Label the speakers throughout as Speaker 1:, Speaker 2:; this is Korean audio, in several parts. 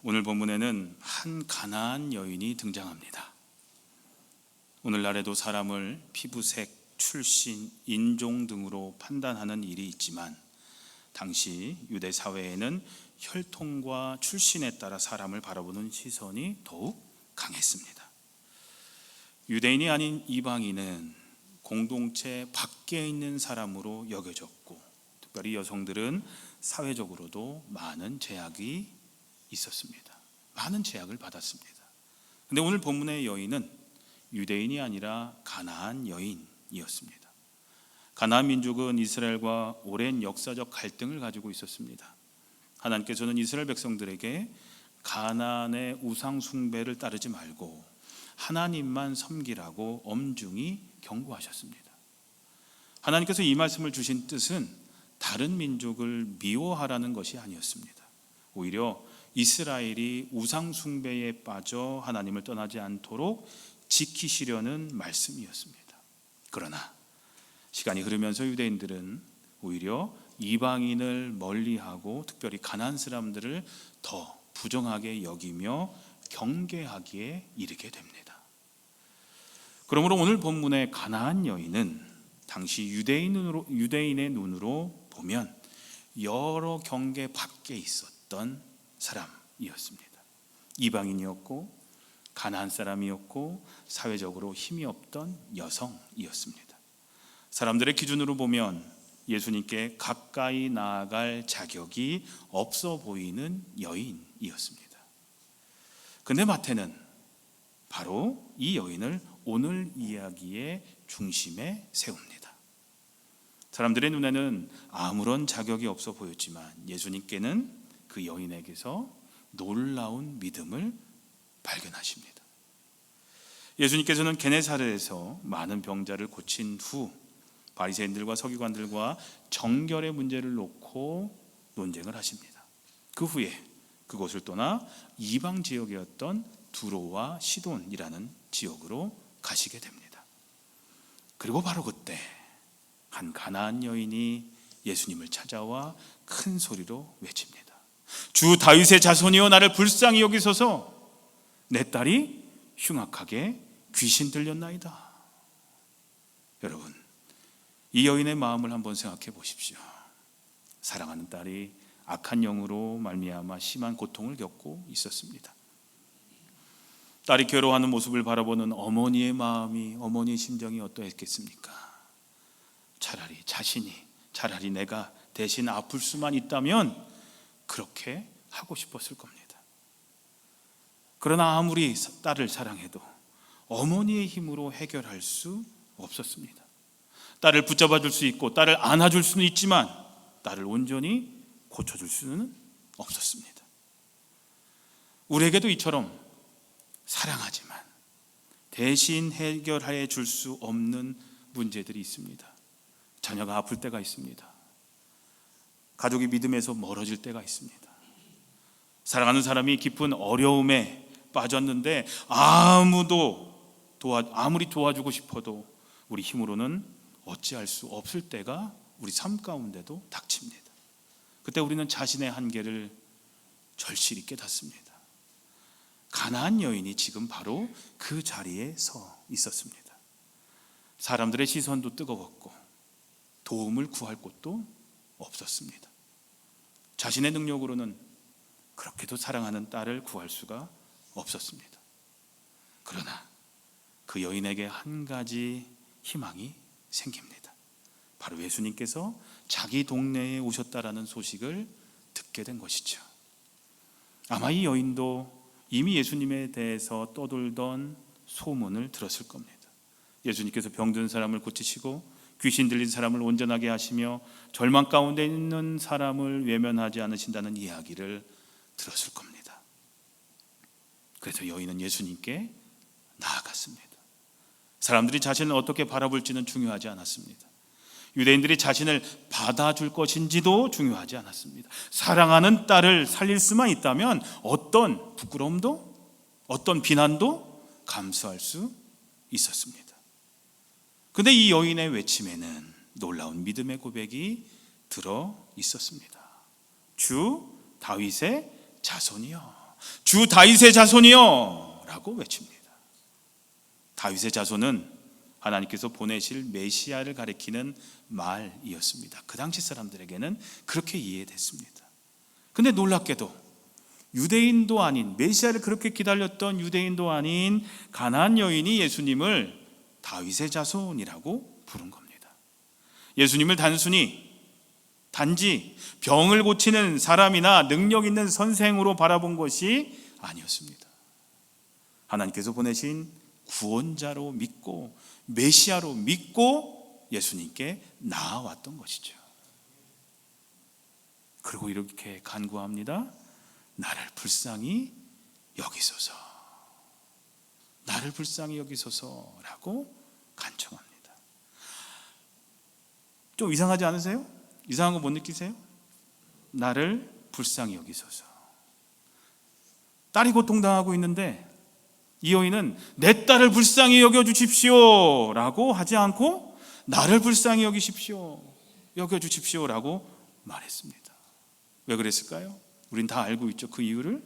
Speaker 1: 오늘 본문에는 한 가나안 여인이 등장합니다. 오늘날에도 사람을 피부색, 출신, 인종 등으로 판단하는 일이 있지만 당시 유대 사회에는 혈통과 출신에 따라 사람을 바라보는 시선이 더욱 강했습니다. 유대인이 아닌 이방인은 공동체 밖에 있는 사람으로 여겨졌고, 특별히 여성들은 사회적으로도 많은 제약이 있었습니다. 많은 제약을 받았습니다. 그런데 오늘 본문의 여인은 유대인이 아니라 가나안 여인이었습니다. 가나안 민족은 이스라엘과 오랜 역사적 갈등을 가지고 있었습니다. 하나님께서는 이스라엘 백성들에게 가나안의 우상 숭배를 따르지 말고 하나님만 섬기라고 엄중히 경고하셨습니다. 하나님께서 이 말씀을 주신 뜻은 다른 민족을 미워하라는 것이 아니었습니다. 오히려 이스라엘이 우상 숭배에 빠져 하나님을 떠나지 않도록 지키시려는 말씀이었습니다. 그러나 시간이 흐르면서 유대인들은 오히려 이방인을 멀리하고 특별히 가나안 사람들을 더 부정하게 여기며 경계하기에 이르게 됩니다. 그러므로 오늘 본문의 가나안 여인은 당시 유대인의 눈으로 보면 여러 경계 밖에 있었던 사람이었습니다. 이방인이었고 가나안 사람이었고 사회적으로 힘이 없던 여성이었습니다. 사람들의 기준으로 보면 예수님께 가까이 나아갈 자격이 없어 보이는 여인이었습니다. 그런데 마태는 바로 이 여인을 오늘 이야기의 중심에 세웁니다. 사람들의 눈에는 아무런 자격이 없어 보였지만 예수님께는 그 여인에게서 놀라운 믿음을 발견하십니다. 예수님께서는 게네사렛에서 많은 병자를 고친 후 바리새인들과 서기관들과 정결의 문제를 놓고 논쟁을 하십니다. 그 후에 그곳을 떠나 이방 지역이었던 두로와 시돈이라는 지역으로 가시게 됩니다. 그리고 바로 그때 한 가나안 여인이 예수님을 찾아와 큰 소리로 외칩니다. 주 다윗의 자손이여 나를 불쌍히 여기소서, 내 딸이 흉악하게 귀신 들렸나이다. 여러분, 이 여인의 마음을 한번 생각해 보십시오. 사랑하는 딸이 악한 영으로 말미암아 심한 고통을 겪고 있었습니다. 딸이 괴로워하는 모습을 바라보는 어머니의 마음이, 어머니의 심정이 어떠했겠습니까? 차라리 내가 대신 아플 수만 있다면 그렇게 하고 싶었을 겁니다. 그러나 아무리 딸을 사랑해도 어머니의 힘으로 해결할 수 없었습니다. 딸을 붙잡아 줄 수 있고 딸을 안아줄 수는 있지만 딸을 온전히 고쳐줄 수는 없었습니다. 우리에게도 이처럼 사랑하지만 대신 해결해 줄 수 없는 문제들이 있습니다. 자녀가 아플 때가 있습니다. 가족이 믿음에서 멀어질 때가 있습니다. 사랑하는 사람이 깊은 어려움에 빠졌는데 아무리 도와주고 싶어도 우리 힘으로는 어찌할 수 없을 때가 우리 삶 가운데도 닥칩니다. 그때 우리는 자신의 한계를 절실히 깨닫습니다. 가나안 여인이 지금 바로 그 자리에 서 있었습니다. 사람들의 시선도 뜨거웠고 도움을 구할 곳도 없었습니다. 자신의 능력으로는 그렇게도 사랑하는 딸을 구할 수가 없었습니다. 그러나 그 여인에게 한 가지 희망이 생깁니다. 바로 예수님께서 자기 동네에 오셨다라는 소식을 듣게 된 것이죠. 아마 이 여인도 이미 예수님에 대해서 떠돌던 소문을 들었을 겁니다. 예수님께서 병든 사람을 고치시고 귀신 들린 사람을 온전하게 하시며 절망 가운데 있는 사람을 외면하지 않으신다는 이야기를 들었을 겁니다. 그래서 여인은 예수님께 나아갔습니다. 사람들이 자신을 어떻게 바라볼지는 중요하지 않았습니다. 유대인들이 자신을 받아줄 것인지도 중요하지 않았습니다. 사랑하는 딸을 살릴 수만 있다면 어떤 부끄러움도 어떤 비난도 감수할 수 있었습니다. 그런데 이 여인의 외침에는 놀라운 믿음의 고백이 들어 있었습니다. 주 다윗의 자손이여 주 다윗의 자손이여 라고 외칩니다. 다윗의 자손은 하나님께서 보내실 메시아를 가리키는 말이었습니다. 그 당시 사람들에게는 그렇게 이해됐습니다. 근데 놀랍게도 유대인도 아닌, 메시아를 그렇게 기다렸던 유대인도 아닌 가나안 여인이 예수님을 다윗의 자손이라고 부른 겁니다. 예수님을 단지 병을 고치는 사람이나 능력 있는 선생으로 바라본 것이 아니었습니다. 하나님께서 보내신 구원자로 믿고 메시아로 믿고 예수님께 나아왔던 것이죠. 그리고 이렇게 간구합니다. 나를 불쌍히 여기소서, 나를 불쌍히 여기소서라고 간청합니다. 좀 이상하지 않으세요? 이상한 거 못 느끼세요? 나를 불쌍히 여기소서. 딸이 고통당하고 있는데 이 여인은 내 딸을 불쌍히 여겨주십시오 라고 하지 않고 나를 불쌍히 여겨주십시오 라고 말했습니다. 왜 그랬을까요? 우린 다 알고 있죠. 그 이유를.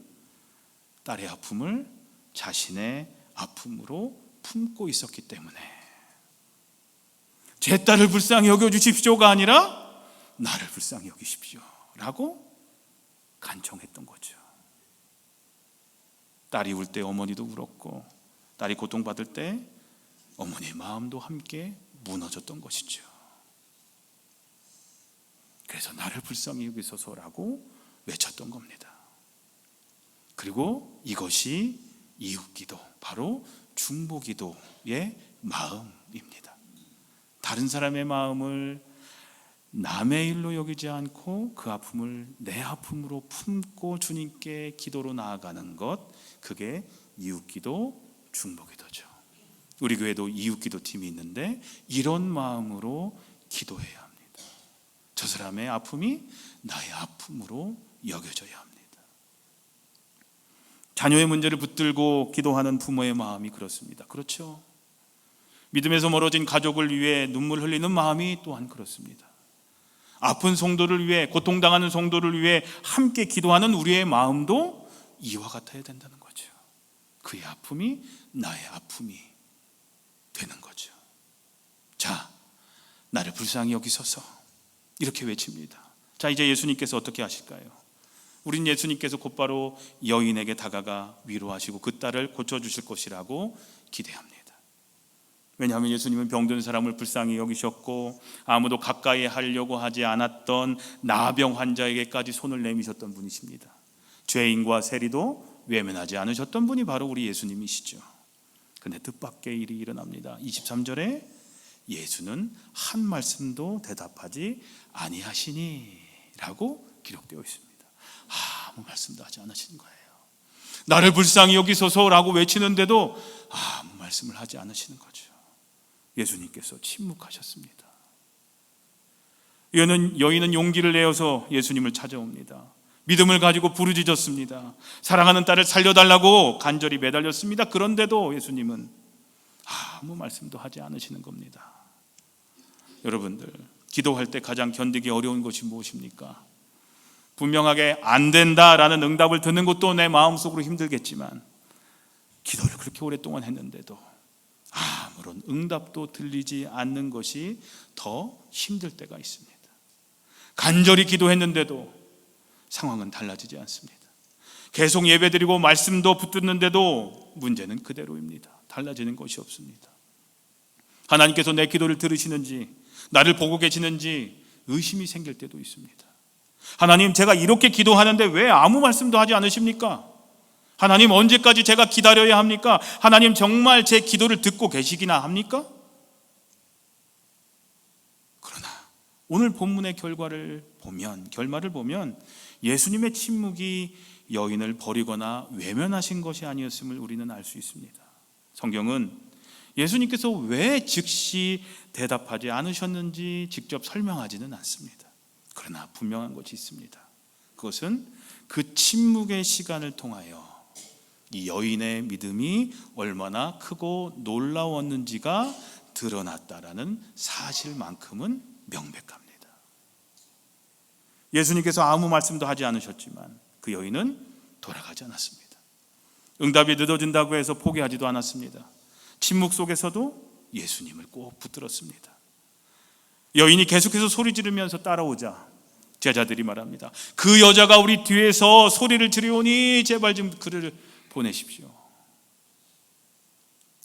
Speaker 1: 딸의 아픔을 자신의 아픔으로 품고 있었기 때문에. 제 딸을 불쌍히 여겨주십시오가 아니라 나를 불쌍히 여기십시오 라고 간청했던 거죠. 딸이 울 때 어머니도 울었고, 딸이 고통받을 때 어머니의 마음도 함께 무너졌던 것이죠. 그래서 나를 불쌍히 여기소서라고 외쳤던 겁니다. 그리고 이것이 이웃기도, 바로 중보기도의 마음입니다. 다른 사람의 마음을 남의 일로 여기지 않고 그 아픔을 내 아픔으로 품고 주님께 기도로 나아가는 것, 그게 이웃기도, 중보기도죠. 우리 교회도 이웃기도 팀이 있는데 이런 마음으로 기도해야 합니다. 저 사람의 아픔이 나의 아픔으로 여겨져야 합니다. 자녀의 문제를 붙들고 기도하는 부모의 마음이 그렇습니다. 그렇죠? 믿음에서 멀어진 가족을 위해 눈물 흘리는 마음이 또한 그렇습니다. 아픈 성도를 위해, 고통당하는 성도를 위해 함께 기도하는 우리의 마음도 이와 같아야 된다는 거죠. 그의 아픔이 나의 아픔이 되는 거죠. 자, 나를 불쌍히 여기소서, 이렇게 외칩니다. 자, 이제 예수님께서 어떻게 하실까요? 우린 예수님께서 곧바로 여인에게 다가가 위로하시고 그 딸을 고쳐주실 것이라고 기대합니다. 왜냐하면 예수님은 병든 사람을 불쌍히 여기셨고 아무도 가까이 하려고 하지 않았던 나병 환자에게까지 손을 내미셨던 분이십니다. 죄인과 세리도 외면하지 않으셨던 분이 바로 우리 예수님이시죠. 그런데 뜻밖의 일이 일어납니다. 23절에 예수는 한 말씀도 대답하지 아니하시니 라고 기록되어 있습니다. 아무 말씀도 하지 않으시는 거예요. 나를 불쌍히 여기소서라고 외치는데도 아무 말씀을 하지 않으시는 거죠. 예수님께서 침묵하셨습니다. 여인은 용기를 내어서 예수님을 찾아옵니다. 믿음을 가지고 부르짖었습니다. 사랑하는 딸을 살려달라고 간절히 매달렸습니다. 그런데도 예수님은 아무 말씀도 하지 않으시는 겁니다. 여러분들, 기도할 때 가장 견디기 어려운 것이 무엇입니까? 분명하게 안 된다라는 응답을 듣는 것도 내 마음속으로 힘들겠지만 기도를 그렇게 오랫동안 했는데도 아무런 응답도 들리지 않는 것이 더 힘들 때가 있습니다. 간절히 기도했는데도 상황은 달라지지 않습니다. 계속 예배드리고 말씀도 붙듣는데도 문제는 그대로입니다. 달라지는 것이 없습니다. 하나님께서 내 기도를 들으시는지, 나를 보고 계시는지 의심이 생길 때도 있습니다. 하나님, 제가 이렇게 기도하는데 왜 아무 말씀도 하지 않으십니까? 하나님, 언제까지 제가 기다려야 합니까? 하나님, 정말 제 기도를 듣고 계시기나 합니까? 그러나 오늘 본문의 결말을 보면 예수님의 침묵이 여인을 버리거나 외면하신 것이 아니었음을 우리는 알 수 있습니다. 성경은 예수님께서 왜 즉시 대답하지 않으셨는지 직접 설명하지는 않습니다. 그러나 분명한 것이 있습니다. 그것은 그 침묵의 시간을 통하여 이 여인의 믿음이 얼마나 크고 놀라웠는지가 드러났다라는 사실만큼은 명백합니다. 예수님께서 아무 말씀도 하지 않으셨지만 그 여인은 돌아가지 않았습니다. 응답이 늦어진다고 해서 포기하지도 않았습니다. 침묵 속에서도 예수님을 꼭 붙들었습니다. 여인이 계속해서 소리 지르면서 따라오자 제자들이 말합니다. 그 여자가 우리 뒤에서 소리를 지르오니 제발 좀 그를 보내십시오.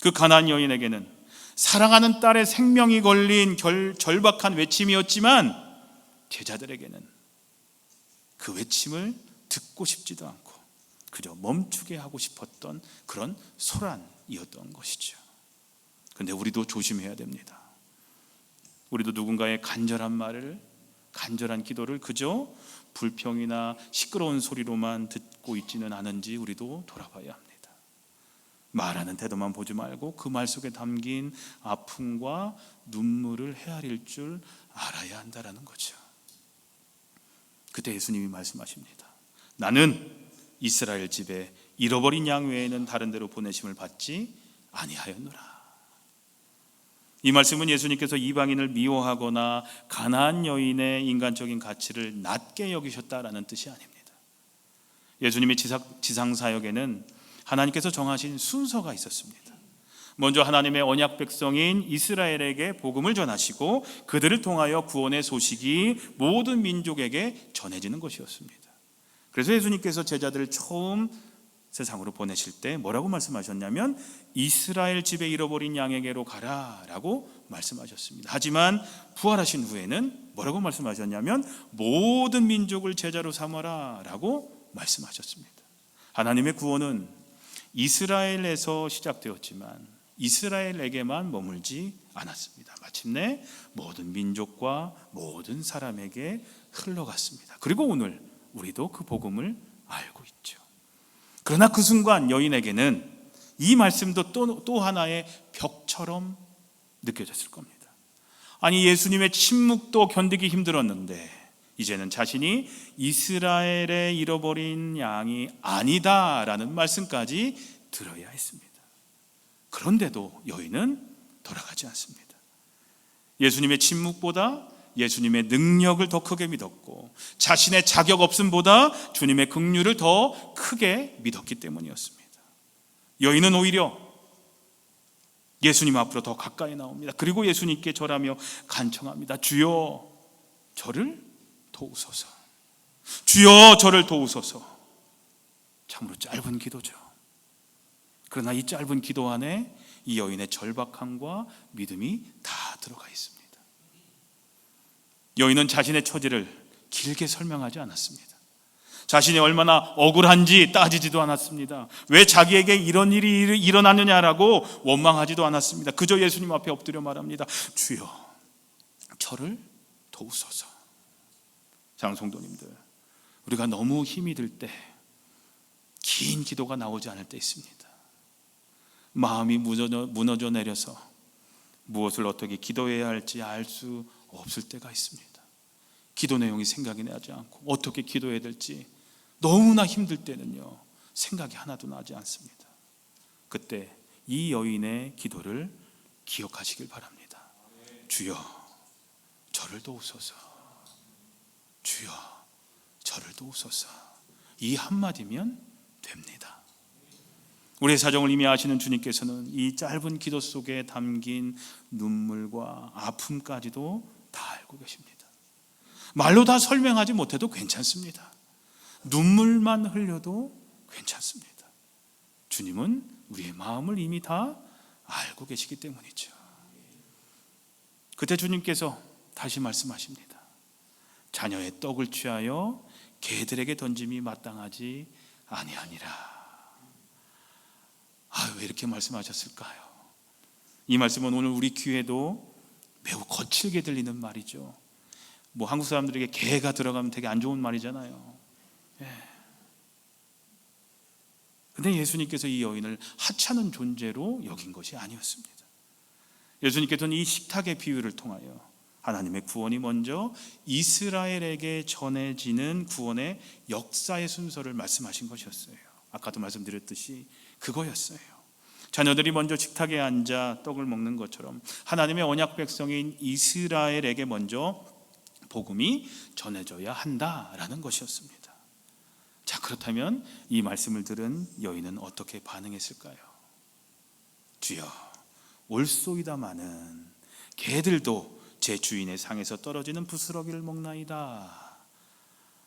Speaker 1: 그 가나안 여인에게는 사랑하는 딸의 생명이 걸린 절박한 외침이었지만 제자들에게는 그 외침을 듣고 싶지도 않고 그저 멈추게 하고 싶었던 그런 소란이었던 것이죠. 그런데 우리도 조심해야 됩니다. 우리도 누군가의 간절한 말을, 간절한 기도를 그저 불평이나 시끄러운 소리로만 듣고 있지는 않은지 우리도 돌아봐야 합니다. 말하는 태도만 보지 말고 그 말 속에 담긴 아픔과 눈물을 헤아릴 줄 알아야 한다는 거죠. 그때 예수님이 말씀하십니다. 나는 이스라엘 집에 잃어버린 양 외에는 다른 데로 보내심을 받지 아니하였노라. 이 말씀은 예수님께서 이방인을 미워하거나 가나안 여인의 인간적인 가치를 낮게 여기셨다라는 뜻이 아닙니다. 예수님의 지상사역에는 하나님께서 정하신 순서가 있었습니다. 먼저 하나님의 언약 백성인 이스라엘에게 복음을 전하시고 그들을 통하여 구원의 소식이 모든 민족에게 전해지는 것이었습니다. 그래서 예수님께서 제자들을 처음 세상으로 보내실 때 뭐라고 말씀하셨냐면 이스라엘 집에 잃어버린 양에게로 가라라고 말씀하셨습니다. 하지만 부활하신 후에는 뭐라고 말씀하셨냐면 모든 민족을 제자로 삼아라라고 말씀하셨습니다. 하나님의 구원은 이스라엘에서 시작되었지만 이스라엘에게만 머물지 않았습니다. 마침내 모든 민족과 모든 사람에게 흘러갔습니다. 그리고 오늘 우리도 그 복음을 알고 있죠. 그러나 그 순간 여인에게는 이 말씀도 또 하나의 벽처럼 느껴졌을 겁니다. 아니 예수님의 침묵도 견디기 힘들었는데 이제는 자신이 이스라엘에 잃어버린 양이 아니다라는 말씀까지 들어야 했습니다. 그런데도 여인은 돌아가지 않습니다. 예수님의 침묵보다 예수님의 능력을 더 크게 믿었고 자신의 자격 없음보다 주님의 긍휼을 더 크게 믿었기 때문이었습니다. 여인은 오히려 예수님 앞으로 더 가까이 나옵니다. 그리고 예수님께 절하며 간청합니다. 주여 저를 도우소서. 주여 저를 도우소서. 참으로 짧은 기도죠. 그러나 이 짧은 기도 안에 이 여인의 절박함과 믿음이 다 들어가 있습니다. 여인은 자신의 처지를 길게 설명하지 않았습니다. 자신이 얼마나 억울한지 따지지도 않았습니다. 왜 자기에게 이런 일이 일어나느냐라고 원망하지도 않았습니다. 그저 예수님 앞에 엎드려 말합니다. 주여 저를 도우소서. 장성도님들, 우리가 너무 힘이 들 때 긴 기도가 나오지 않을 때 있습니다. 마음이 무너져 내려서 무엇을 어떻게 기도해야 할지 알 수 없을 때가 있습니다. 기도 내용이 생각이 나지 않고 어떻게 기도해야 될지 너무나 힘들 때는요 생각이 하나도 나지 않습니다. 그때 이 여인의 기도를 기억하시길 바랍니다. 주여 저를 도우소서. 주여 저를 도우소서. 이 한마디면 됩니다. 우리의 사정을 이미 아시는 주님께서는 이 짧은 기도 속에 담긴 눈물과 아픔까지도 다 알고 계십니다. 말로 다 설명하지 못해도 괜찮습니다. 눈물만 흘려도 괜찮습니다. 주님은 우리의 마음을 이미 다 알고 계시기 때문이죠. 그때 주님께서 다시 말씀하십니다. 자녀의 떡을 취하여 개들에게 던짐이 마땅하지 아니하니라. 왜 이렇게 말씀하셨을까요? 이 말씀은 오늘 우리 귀에도 매우 거칠게 들리는 말이죠. 한국 사람들에게 개가 들어가면 되게 안 좋은 말이잖아요. 근데 예수님께서 이 여인을 하찮은 존재로 여긴 것이 아니었습니다. 예수님께서는 이 식탁의 비유를 통하여 하나님의 구원이 먼저 이스라엘에게 전해지는 구원의 역사의 순서를 말씀하신 것이었어요. 아까도 말씀드렸듯이 그거였어요. 자녀들이 먼저 식탁에 앉아 떡을 먹는 것처럼 하나님의 언약 백성인 이스라엘에게 먼저 복음이 전해져야 한다라는 것이었습니다. 자, 그렇다면 이 말씀을 들은 여인은 어떻게 반응했을까요? 주여, 옳소이다마는 개들도 제 주인의 상에서 떨어지는 부스러기를 먹나이다.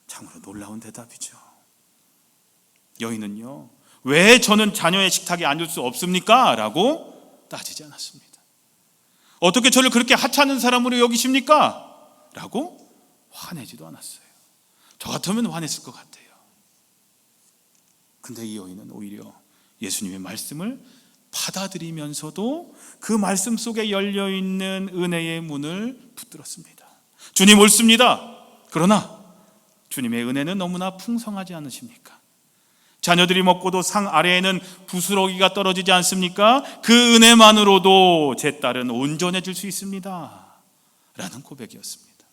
Speaker 1: 참으로 놀라운 대답이죠. 여인은요, 왜 저는 자녀의 식탁에 앉을 수 없습니까? 라고 따지지 않았습니다. 어떻게 저를 그렇게 하찮은 사람으로 여기십니까? 라고 화내지도 않았어요. 저 같으면 화냈을 것 같아요. 근데 이 여인은 오히려 예수님의 말씀을 받아들이면서도 그 말씀 속에 열려있는 은혜의 문을 붙들었습니다. 주님 옳습니다. 그러나 주님의 은혜는 너무나 풍성하지 않으십니까? 자녀들이 먹고도 상 아래에는 부스러기가 떨어지지 않습니까? 그 은혜만으로도 제 딸은 온전해질 수 있습니다. 라는 고백이었습니다.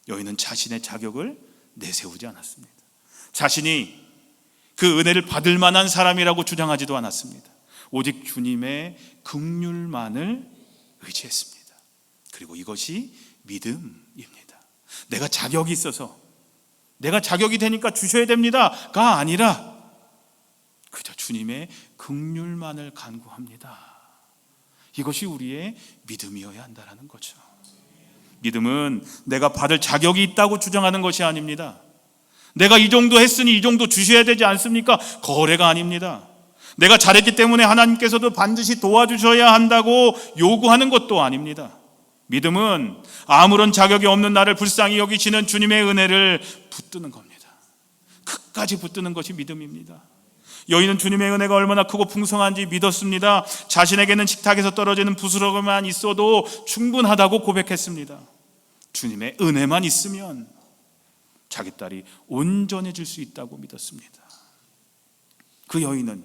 Speaker 1: 여인은 자신의 자격을 내세우지 않았습니다. 자신이 그 은혜를 받을 만한 사람이라고 주장하지도 않았습니다. 오직 주님의 긍휼만을 의지했습니다. 그리고 이것이 믿음입니다. 내가 자격이 있어서, 내가 자격이 되니까 주셔야 됩니다가 아니라 그저 주님의 긍휼만을 간구합니다. 이것이 우리의 믿음이어야 한다는 거죠. 믿음은 내가 받을 자격이 있다고 주장하는 것이 아닙니다. 내가 이 정도 했으니 이 정도 주셔야 되지 않습니까? 거래가 아닙니다. 내가 잘했기 때문에 하나님께서도 반드시 도와주셔야 한다고 요구하는 것도 아닙니다. 믿음은 아무런 자격이 없는 나를 불쌍히 여기시는 주님의 은혜를 붙드는 겁니다. 끝까지 붙드는 것이 믿음입니다. 여인은 주님의 은혜가 얼마나 크고 풍성한지 믿었습니다. 자신에게는 식탁에서 떨어지는 부스러기만 있어도 충분하다고 고백했습니다. 주님의 은혜만 있으면 자기 딸이 온전해질 수 있다고 믿었습니다. 그 여인은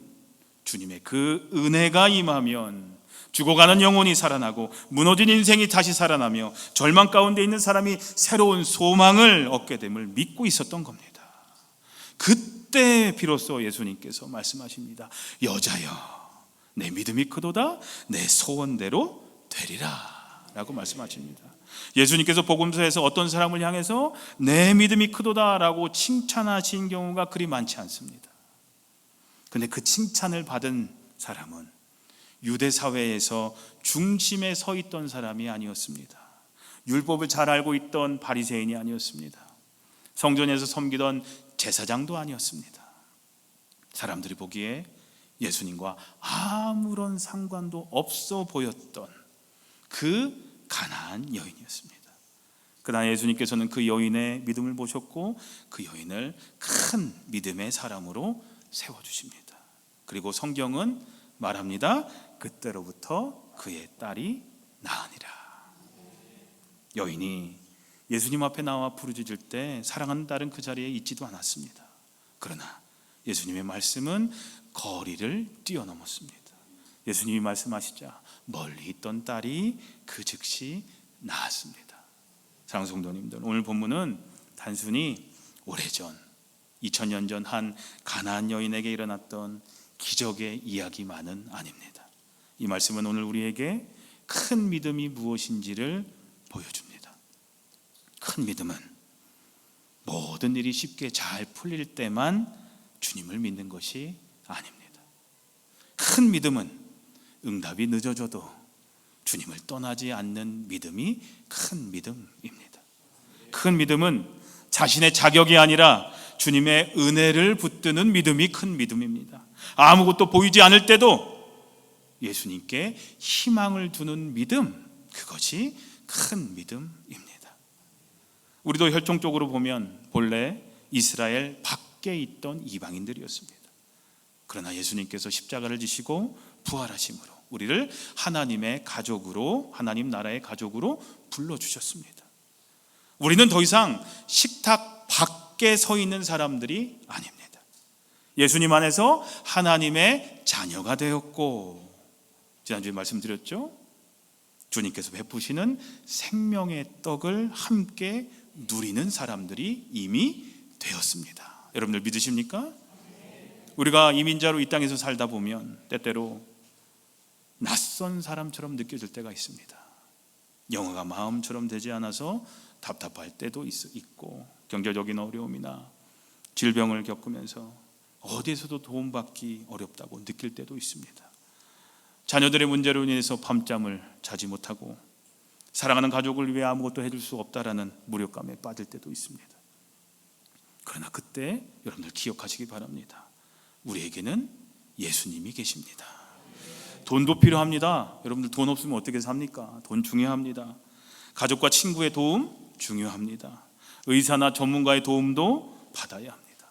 Speaker 1: 주님의 그 은혜가 임하면 죽어가는 영혼이 살아나고 무너진 인생이 다시 살아나며 절망 가운데 있는 사람이 새로운 소망을 얻게 됨을 믿고 있었던 겁니다. 그때 비로소 예수님께서 말씀하십니다. 여자여, 내 믿음이 크도다, 내 소원대로 되리라 라고 말씀하십니다. 예수님께서 복음서에서 어떤 사람을 향해서 내 믿음이 크도다 라고 칭찬하신 경우가 그리 많지 않습니다. 근데 그 칭찬을 받은 사람은 유대 사회에서 중심에 서 있던 사람이 아니었습니다. 율법을 잘 알고 있던 바리새인이 아니었습니다. 성전에서 섬기던 제사장도 아니었습니다. 사람들이 보기에 예수님과 아무런 상관도 없어 보였던 그 가난한 여인이었습니다. 그러나 예수님께서는 그 여인의 믿음을 보셨고 그 여인을 큰 믿음의 사람으로 세워주십니다. 그리고 성경은 말합니다. 그때로부터 그의 딸이 나으니라. 여인이 예수님 앞에 나와 부르짖을 때 사랑하는 딸은 그 자리에 있지도 않았습니다. 그러나 예수님의 말씀은 거리를 뛰어넘었습니다. 예수님이 말씀하시자 멀리 있던 딸이 그 즉시 나았습니다. 사랑하는 성도님들, 오늘 본문은 단순히 오래전 2000년 전 한 가나안 여인에게 일어났던 기적의 이야기만은 아닙니다. 이 말씀은 오늘 우리에게 큰 믿음이 무엇인지를 보여줍니다. 큰 믿음은 모든 일이 쉽게 잘 풀릴 때만 주님을 믿는 것이 아닙니다. 큰 믿음은 응답이 늦어져도 주님을 떠나지 않는 믿음이 큰 믿음입니다. 큰 믿음은 자신의 자격이 아니라 주님의 은혜를 붙드는 믿음이 큰 믿음입니다. 아무것도 보이지 않을 때도 예수님께 희망을 두는 믿음, 그것이 큰 믿음입니다. 우리도 혈통적으로 보면 본래 이스라엘 밖에 있던 이방인들이었습니다. 그러나 예수님께서 십자가를 지시고 부활하심으로 우리를 하나님의 가족으로, 하나님 나라의 가족으로 불러주셨습니다. 우리는 더 이상 식탁 밖에 서 있는 사람들이 아닙니다. 예수님 안에서 하나님의 자녀가 되었고, 지난주에 말씀드렸죠? 주님께서 베푸시는 생명의 떡을 함께 누리는 사람들이 이미 되었습니다. 여러분들 믿으십니까? 우리가 이민자로 이 땅에서 살다 보면 때때로 낯선 사람처럼 느껴질 때가 있습니다. 영어가 마음처럼 되지 않아서 답답할 때도 있고, 경제적인 어려움이나 질병을 겪으면서 어디에서도 도움받기 어렵다고 느낄 때도 있습니다. 자녀들의 문제로 인해서 밤잠을 자지 못하고 사랑하는 가족을 위해 아무것도 해줄 수 없다라는 무력감에 빠질 때도 있습니다. 그러나 그때 여러분들 기억하시기 바랍니다. 우리에게는 예수님이 계십니다. 돈도 필요합니다. 여러분들 돈 없으면 어떻게 삽니까? 돈 중요합니다. 가족과 친구의 도움 중요합니다. 의사나 전문가의 도움도 받아야 합니다.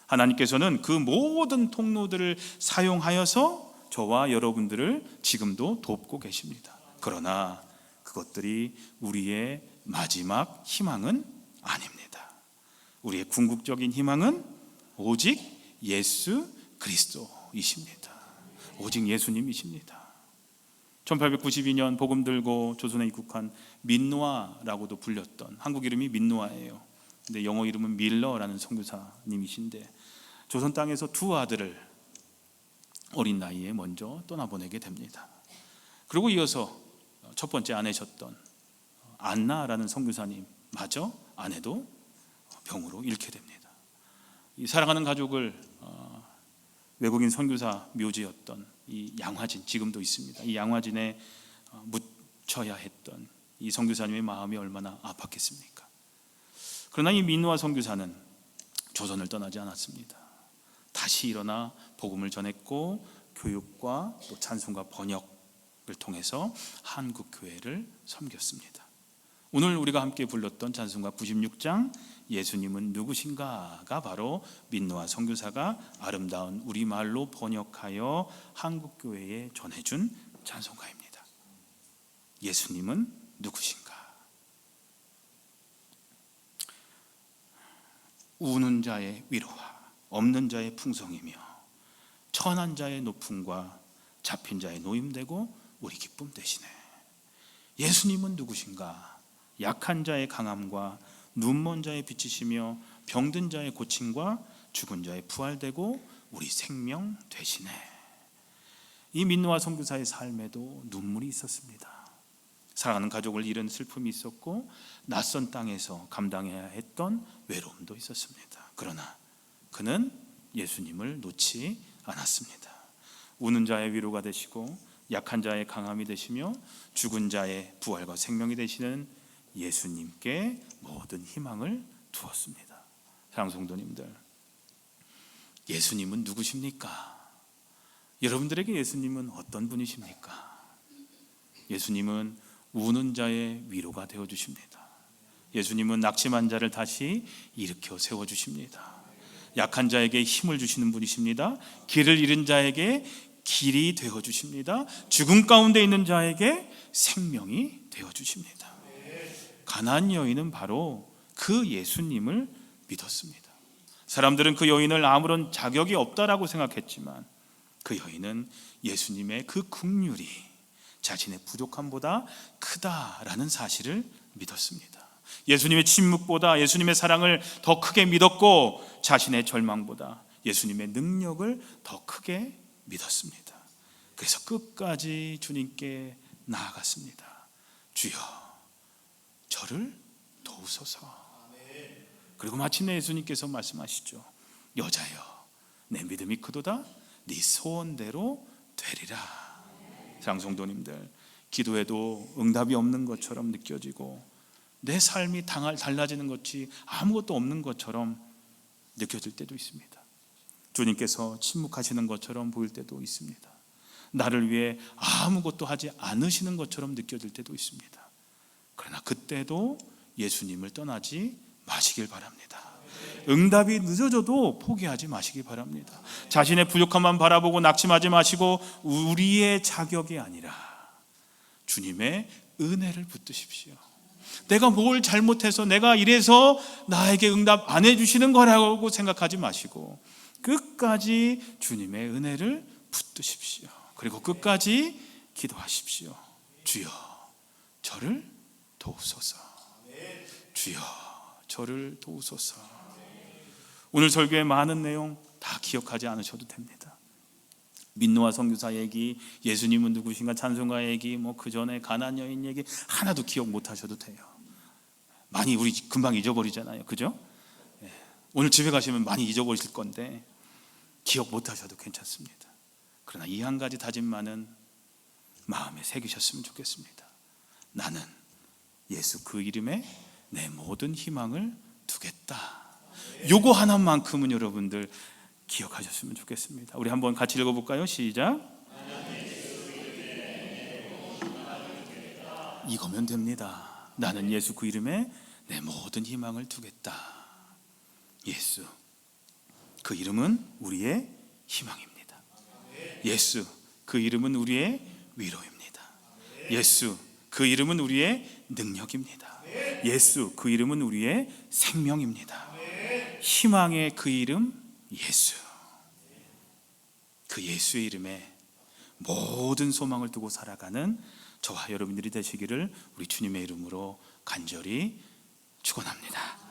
Speaker 1: 하나님께서는 그 모든 통로들을 사용하여서 저와 여러분들을 지금도 돕고 계십니다. 그러나 그것들이 우리의 마지막 희망은 아닙니다. 우리의 궁극적인 희망은 오직 예수 그리스도이십니다. 오직 예수님이십니다. 1892년 복음 들고 조선에 입국한 민노아라고도 불렸던, 한국 이름이 민노아예요. 근데 영어 이름은 밀러라는 선교사님이신데 조선 땅에서 두 아들을 어린 나이에 먼저 떠나보내게 됩니다. 그리고 이어서 첫 번째 아내셨던 안나라는 선교사님마저 아내도 병으로 잃게 됩니다. 이 사랑하는 가족을 외국인 선교사 묘지였던 이 양화진, 지금도 있습니다. 이 양화진에 묻혀야 했던 이 선교사님의 마음이 얼마나 아팠겠습니까? 그러나 이 민노아 선교사는 조선을 떠나지 않았습니다. 다시 일어나 복음을 전했고 교육과 또 찬송가 번역을 통해서 한국 교회를 섬겼습니다. 오늘 우리가 함께 불렀던 찬송가 96장 예수님은 누구신가가 바로 민노아 선교사가 아름다운 우리말로 번역하여 한국 교회에 전해준 찬송가입니다. 예수님은 누구신가? 우는 자의 위로와 없는 자의 풍성이며 천한 자의 높음과 잡힌 자의 노임되고 우리 기쁨 되시네. 예수님은 누구신가? 약한 자의 강함과 눈먼 자의 빛이시며 병든 자의 고침과 죽은 자의 부활되고 우리 생명 되시네. 이 민노아 선교사의 삶에도 눈물이 있었습니다. 사랑하는 가족을 잃은 슬픔이 있었고 낯선 땅에서 감당해야 했던 외로움도 있었습니다. 그러나 그는 예수님을 놓지 않았습니다. 우는 자의 위로가 되시고 약한 자의 강함이 되시며 죽은 자의 부활과 생명이 되시는 예수님께 모든 희망을 두었습니다. 사랑하는 성도님들, 예수님은 누구십니까? 여러분들에게 예수님은 어떤 분이십니까? 예수님은 우는 자의 위로가 되어주십니다. 예수님은 낙심한 자를 다시 일으켜 세워주십니다. 약한 자에게 힘을 주시는 분이십니다. 길을 잃은 자에게 길이 되어주십니다. 죽음 가운데 있는 자에게 생명이 되어주십니다. 가나안 여인은 바로 그 예수님을 믿었습니다. 사람들은 그 여인을 아무런 자격이 없다라고 생각했지만 그 여인은 예수님의 그 긍휼이 자신의 부족함보다 크다라는 사실을 믿었습니다. 예수님의 침묵보다 예수님의 사랑을 더 크게 믿었고 자신의 절망보다 예수님의 능력을 더 크게 믿었습니다. 그래서 끝까지 주님께 나아갔습니다. 주여 저를 도우소서. 그리고 마침내 예수님께서 말씀하시죠. 여자여 내 믿음이 크도다 네 소원대로 되리라. 사랑하는 성도님들, 기도해도 응답이 없는 것처럼 느껴지고 내 삶이 달라지는 것이 아무것도 없는 것처럼 느껴질 때도 있습니다. 주님께서 침묵하시는 것처럼 보일 때도 있습니다. 나를 위해 아무것도 하지 않으시는 것처럼 느껴질 때도 있습니다. 그러나 그때도 예수님을 떠나지 마시길 바랍니다. 응답이 늦어져도 포기하지 마시기 바랍니다. 자신의 부족함만 바라보고 낙심하지 마시고 우리의 자격이 아니라 주님의 은혜를 붙드십시오. 내가 뭘 잘못해서 내가 이래서 나에게 응답 안 해주시는 거라고 생각하지 마시고 끝까지 주님의 은혜를 붙드십시오. 그리고 끝까지 기도하십시오. 주여 저를 도우소서. 주여 저를 도우소서. 오늘 설교의 많은 내용 다 기억하지 않으셔도 됩니다. 민노아 선교사 얘기, 예수님은 누구신가 찬송가 얘기, 그 전에 가나안 여인 얘기 하나도 기억 못 하셔도 돼요. 많이 우리 금방 잊어버리잖아요. 그죠? 오늘 집에 가시면 많이 잊어버리실 건데 기억 못 하셔도 괜찮습니다. 그러나 이 한 가지 다짐만은 마음에 새기셨으면 좋겠습니다. 나는 예수 그 이름에 내 모든 희망을 두겠다. 요거 하나만큼은 여러분들 기억하셨으면 좋겠습니다. 우리 한번 같이 읽어볼까요? 시작. 이거면 됩니다. 나는 예수 그 이름에 내 모든 희망을 두겠다. 예수 그 이름은 우리의 희망입니다. 예수 그 이름은 우리의 위로입니다. 예수 그 이름은 우리의 능력입니다. 예수 그 이름은 우리의 생명입니다. 희망의 그 이름 예수. 그 예수의 이름에 모든 소망을 두고 살아가는 저와 여러분들이 되시기를 우리 주님의 이름으로 간절히 축원합니다.